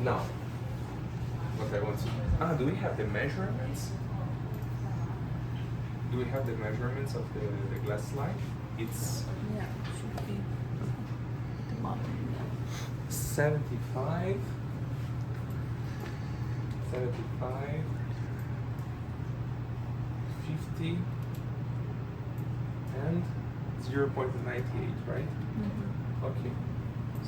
Now, what I want to... do we have the measurements? Do we have the measurements of the glass slide? It's... Yeah, it should be at the bottom. 75, 50, and 0.98, right? Mm-hmm. Okay.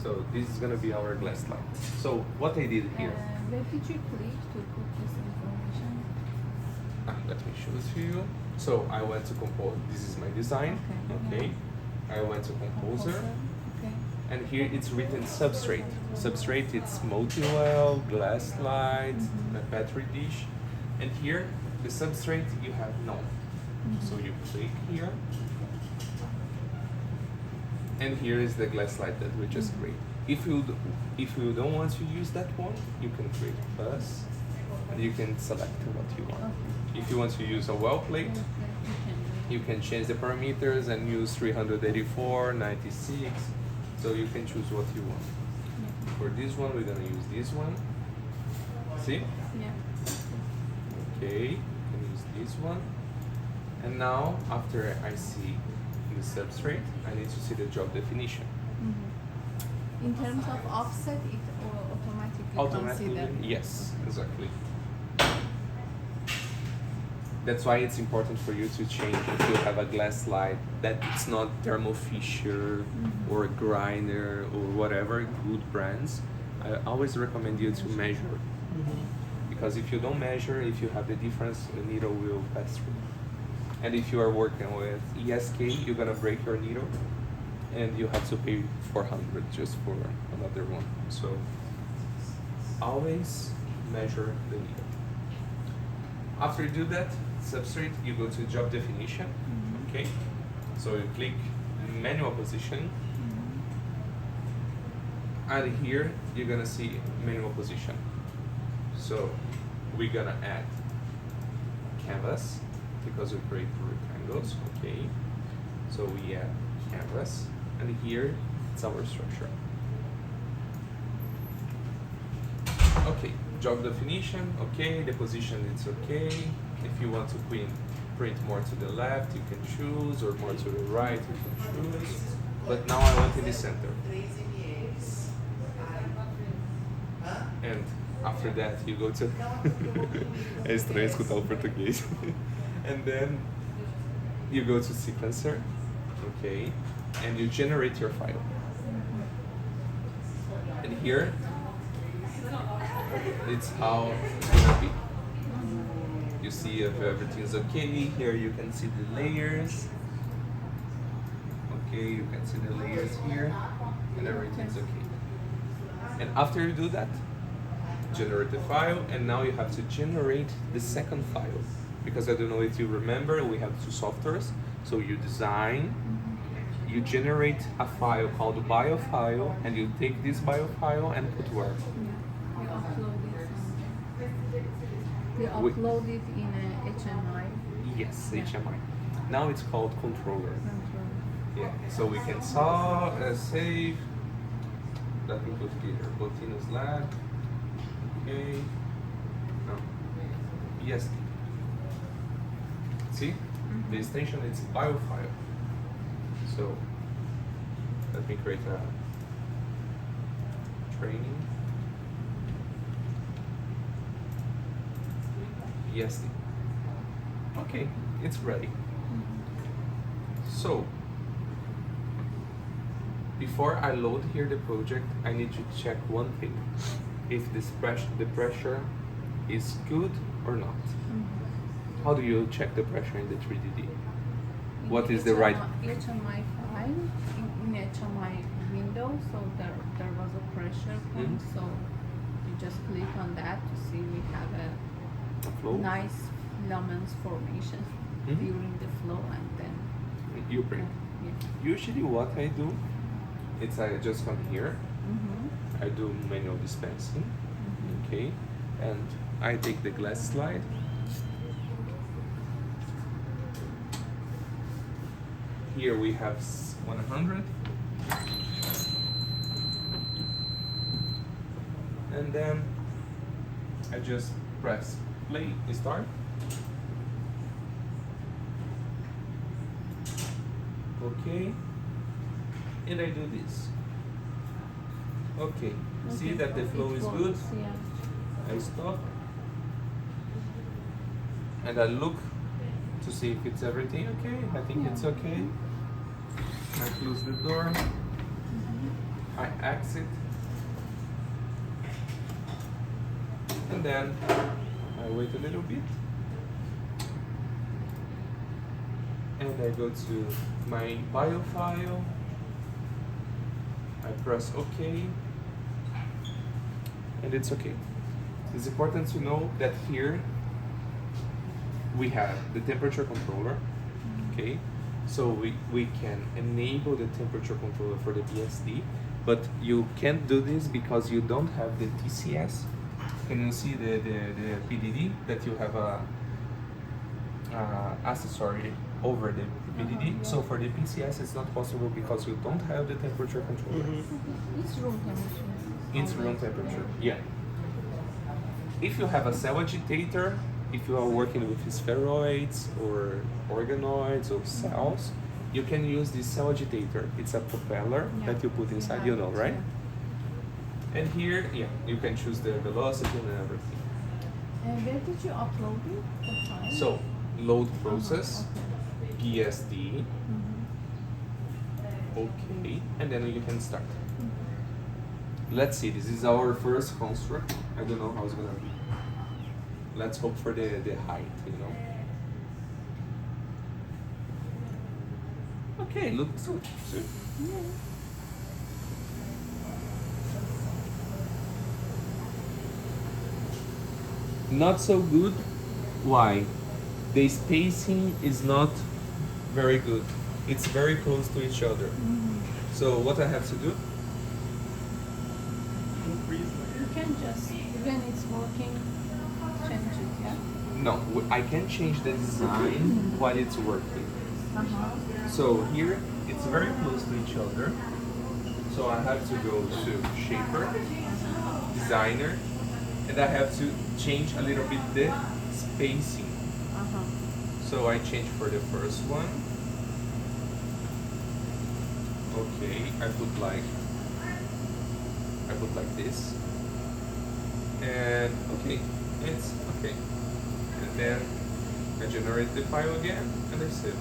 So this is gonna be our glass slide. So what I did here... Where did you click to put this information? let me show it to you. So I went to compose. This is my design. Okay. I went to composer. Okay. And here it's written substrate. Substrate, it's multi-well, glass slide, a battery dish. And here, the substrate, you have none. So you click here. And here is the glass slide that we just created. If you don't want to use that one, you can create a bus, and you can select what you want. Okay. If you want to use a well plate, you can change the parameters and use 384, 96. So you can choose what you want. Yeah. For this one, we're gonna use this one. See? Yeah. Okay, can use this one. And now, after I see the substrate, I need to see the job definition. Mm-hmm. In terms of offset, it automatically Automatically, consider. yes, exactly. That's why it's important for you to change if you have a glass slide that it's not Thermo Fisher or Grinder or whatever good brands. I always recommend you to measure, because if you don't measure, if you have the difference, the needle will pass through. And if you are working with ESK, you're gonna break your needle, and you have to pay 400 just for another one. So always measure the needle. After you do that, substrate, you go to job definition. Okay, so you click manual position, and here you're gonna see manual position. So we're gonna add canvas because we create rectangles. Okay, so we add canvas, and here it's our structure. Okay, job definition, okay, the position it's okay. If you want to print more to the left, you can choose, or more to the right, you can choose. But now I want in the center. And after that you go to... É estranho escutar o português. And then you go to sequencer, okay, and you generate your file. And here, it's how it's gonna be. You see if everything's okay. Here you can see the layers. Okay, you can see the layers here, and everything's okay. And after you do that, generate the file, and now you have to generate the second file. Because I don't know if you remember, we have two softwares. So you design, you generate a file called biofile, and you take this biofile and put where? We upload it in a HMI. Yes, HMI. Now it's called controller. Control. Yeah, so we can save. Let me put here, continuous lab. Okay. No. Yes. See? The extension is biofile. So let me create a training. PSD. Okay, it's ready. So before I load here the project, I need to check one thing: if the pressure is good or not. How do you check the pressure in the 3DD? What is the right? HMI file in HMI window, so there was a pressure point, so you just click on that to see we have a Flow? nice filaments formation during the flow, and then You print. yeah. Usually what I do, it's I just come here, I do manual dispensing, okay, and I take the glass slide, here we have 100, and then I just press play, start. Okay, and I do this. Okay, see that the flow is good. Yeah. I stop and I look to see if it's everything okay. I think it's okay. I close the door. I exit. And then I wait a little bit. And I go to my bio file. I press OK. And it's okay. It's important to know that here we have the temperature controller. Okay, so we can enable the temperature controller for the PSD, but you can't do this because you don't have the TCS. Can you see the PDD that you have a accessory over the PDD? Yeah. So for the PCS it's not possible because you don't have the temperature controller. It's room temperature. It's room temperature, yeah. If you have a cell agitator, if you are working with spheroids or organoids or cells, you can use this cell agitator. It's a propeller that you put inside, you know, right? Yeah. And here, yeah, you can choose the velocity and everything. Where did you upload it? The file? So, load process, Okay. PSD, okay, and then you can start. Let's see, this is our first construct. I don't know how it's gonna be. Let's hope for the height, you know. Okay, looks good. Not so good. Why? The spacing is not very good. It's very close to each other. So what I have to do? You can just, when it's working, change it, yeah? No, I can change the design while it's working. So here, it's very close to each other. So I have to go to Shaper, Designer, and I have to change a little bit the spacing. So I change for the first one. Okay, I put like this. And okay, it's okay. And then I generate the file again and I save.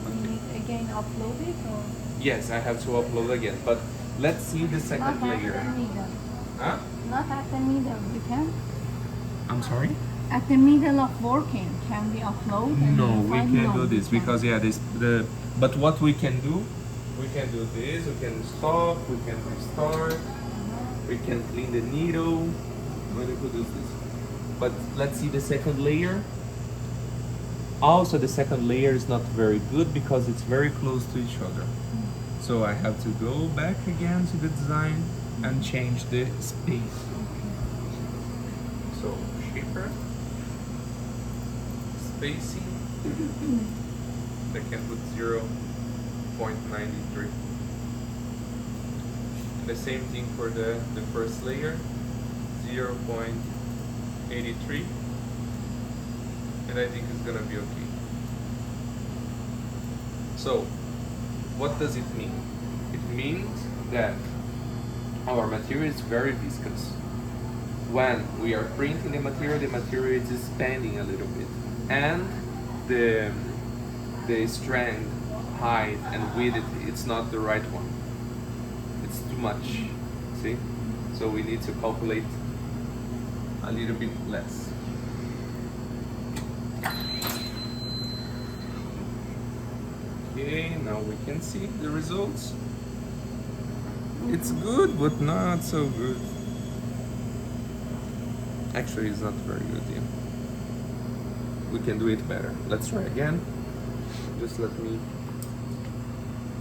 You need again upload it or? Yes, I have to upload again, but let's see the second Not layer. at the middle. Huh? Not at the middle, you can? I'm sorry? At the middle of working, can we upload? And No, we find? can't No, do we this can't. because but what we can do this, we can stop, we can restart, we can clean the needle, we could do this. But let's see the second layer. Also the second layer is not very good because it's very close to each other. So I have to go back again to the design and change the space. So Shaper, spacing, I can put 0.93. The same thing for the first layer, 0.83. And I think it's gonna be okay. So, what does it mean? It means that our material is very viscous. When we are printing the material is expanding a little bit. And the strand height and width, it's not the right one. It's too much, see? So we need to calculate a little bit less. Okay, now we can see the results. It's good, but not so good. Actually, it's not very good, yeah. We can do it better. Let's try again. Just let me